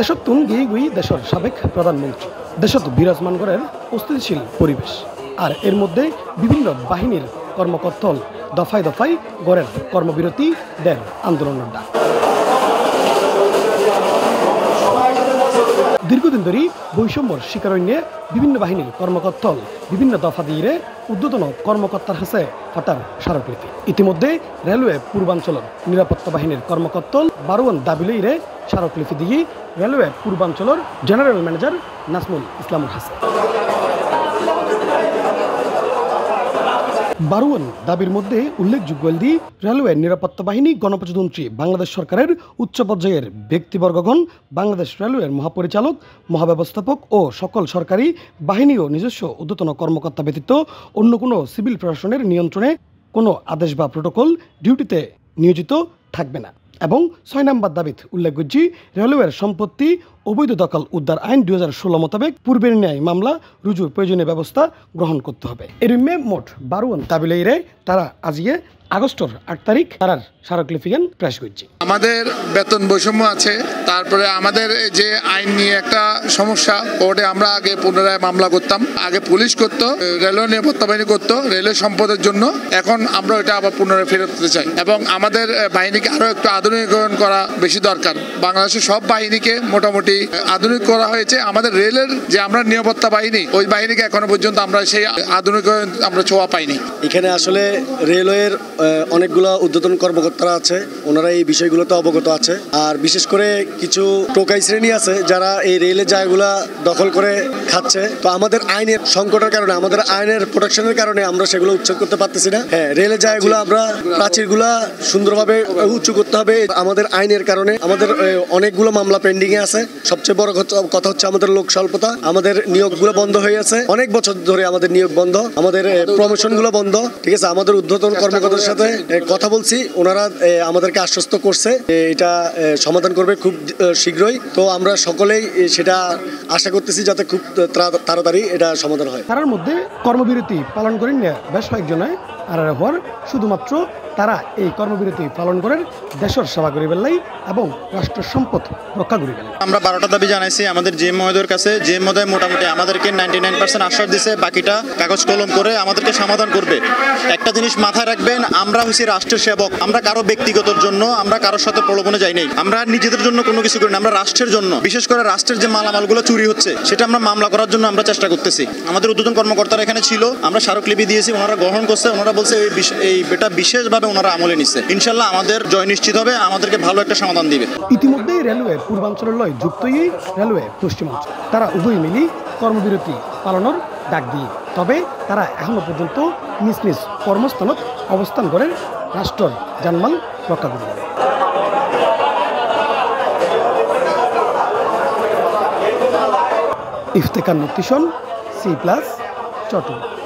দেশত তুন গিয়ে গুই দেশের সাবেক প্রধানমন্ত্রী দেশত বিরাজমান করেন অস্থিতিশীল পরিবেশ আর এর মধ্যে বিভিন্ন বাহিনীর কর্মকর্তল দফায় দফায় গড়ের কর্মবিরতি দেন আন্দোলনের ডাক। দীর্ঘদিন ধরে বৈষম্যর শিকারণ্যে বিভিন্ন বাহিনীর কর্মকর্তল বিভিন্ন দফা দিয়ে ঊর্ধ্বতন কর্মকর্তার হাতে ফাটার স্মারকলিপি। ইতিমধ্যে রেলওয়ে পূর্বাঞ্চলের নিরাপত্তা বাহিনীর কর্মকর্তল বারোয়ান দাবি লইরে স্মারকলিপি দিয়ে রেলওয়ে পূর্বাঞ্চলের জেনারেল ম্যানেজার নাজমুল ইসলামুল হাসান। বারোয়ান দাবির মধ্যে উল্লেখযোগ্য রেলওয়ে নিরাপত্তা বাহিনী গণপ্রজাতন্ত্রী বাংলাদেশ সরকারের উচ্চ পর্যায়ের ব্যক্তিবর্গগণ বাংলাদেশ রেলওয়ের মহাপরিচালক মহাব্যবস্থাপক ও সকল সরকারি বাহিনী ও নিজস্ব ঊর্ধ্বতন কর্মকর্তা ব্যতীত অন্য কোনো সিভিল প্রশাসনের নিয়ন্ত্রণে কোনো আদেশ বা প্রোটোকল ডিউটিতে নিয়োজিত থাকবে না। এবং 6 নম্বর দাবিতে উল্লেখ করছি রেলওয়ের সম্পত্তি অবৈধ দখল উদ্ধার আইন 2016 মোতাবেক পূর্বের ন্যায় মামলা রুজুর প্রয়োজনীয় ব্যবস্থা গ্রহণ করতে হবে। এর মোট 12 দাবি লইরে তারা আজিয়ে আগস্টের 8 তারিখ তার স্মারকলিপিগান প্রেস করছে। আমাদের বেতন বৈষম্য আছে, তারপরে আমাদের যে আইন নিয়ে একটা সমস্যা, ওটা আমরা আগে পুনরায় মামলা করতাম, আগে পুলিশ করতো, রেলওয়ে নিরাপত্তা বাহিনী করতো রেলের সম্পদের জন্য। এখন আমরা এটা আবার পুনরায় ফেরত দিতে চাই এবং আমাদের বাহিনীকে আরো একটু আধুনিকরণ করা বেশি দরকার। বাংলাদেশের সব বাহিনীকে মোটামুটি আধুনিক করা হয়েছে, আমাদের রেলের যে আমরা নিরাপত্তা বাহিনী ওই বাহিনীকে এখনো পর্যন্ত আমরা সেই আধুনিকরণ আমরা ছোঁয়া পাইনি। এখানে আসলে রেলওয়ের অনেকগুলো ঊর্ধ্বতন কর্মকর্তারা আছে, ওনারা এই বিষয়গুলোতে অবগত আছে। আর বিশেষ করে কিছু টোকাই শ্রেণী আছে যারা এই রেলের জায়গাগুলা দখল করে খাচ্ছে। তো আমাদের আইনের সংকটের কারণে, আমাদের আইনের প্রোটেকশনের কারণে আমরা সেগুলো উচ্ছেদ করতে পারতেছি না। হ্যাঁ, রেলের জায়গাগুলো আমরা প্রাচীরগুলা সুন্দরভাবে উঁচু করতে হবে। আমাদের আইনের কারণে আমাদের অনেকগুলো মামলা পেন্ডিং এ আছে। সবচেয়ে বড় কথা হচ্ছে আমাদের লোক স্বল্পতা, আমাদের নিয়োগগুলো বন্ধ হয়ে আছে, অনেক বছর ধরে আমাদের নিয়োগ বন্ধ, আমাদের প্রমোশনগুলো বন্ধ। ঠিক আছে, আমাদের ঊর্ধ্বতন কর্মকর্তাদের সাথে কথা বলছি, ওনারা আমাদেরকে আশ্বস্ত করছে এটা সমাধান করবে খুব শীঘ্রই। তো আমরা সকলেই সেটা আশা করতেছি যাতে খুব তাড়াতাড়ি এটা সমাধান হয়। তার মধ্যে কর্মবিরতি পালন করেন বেশ কয়েকজনে আর হওয়ার শুধুমাত্র তারা এই কর্মবিরতি পালন করেন দেশের সেবা করিবেন লাই এবং রাষ্ট্রের সম্পদ রক্ষা করিবেন। আমরা 12টা দাবি জানাইছি আমাদের জিএম মহোদয়ের কাছে। জিএম মহোদয় মোটামুটি আমাদেরকে 99% আশ্বাস দিছে, বাকিটা কাগজ কলম করে আমাদেরকে সমাধান করবে। একটা জিনিস মাথায় রাখবেন, আমরা হচ্ছি রাষ্ট্রের সেবক, আমরা কারো ব্যক্তিগতর জন্য, আমরা কারোর সাথে প্রলোভনে যাই নাই, আমরা নিজেদের জন্য কোনো কিছু করি না, আমরা রাষ্ট্রের জন্য। বিশেষ করে রাষ্ট্রের যে মালামালগুলো চুরি হচ্ছে সেটা আমরা মামলা করার জন্য আমরা চেষ্টা করতেছি। আমাদের ঊর্ধ্বতন কর্মকর্তারা এখানে ছিল, আমরা স্মারকলিপি দিয়েছি, ওনারা গ্রহণ করছে, ওনারা বলছে এই এটা বিশেষভাবে ওনারা আমলে নিচ্ছে। ইনশাল্লাহ আমাদের জয় নিশ্চিত হবে, আমাদেরকে ভালো একটা সমাধান দিবে। ইতিমধ্যে রেলওয়ে পূর্বাঞ্চলের লয় যুক্তই রেলওয়ে পশ্চিমাঞ্চল, তারা উভয় মিলি কর্মবিরতি পালনের ডাক দিয়ে, তবে তারা এখনো পর্যন্ত নিজ নিজ কর্মস্থানত অবস্থান করে রাষ্ট্রের জানমাল রক্ষা করবে। ইফতেখার নতিশন, C+ চট্টগ্রাম।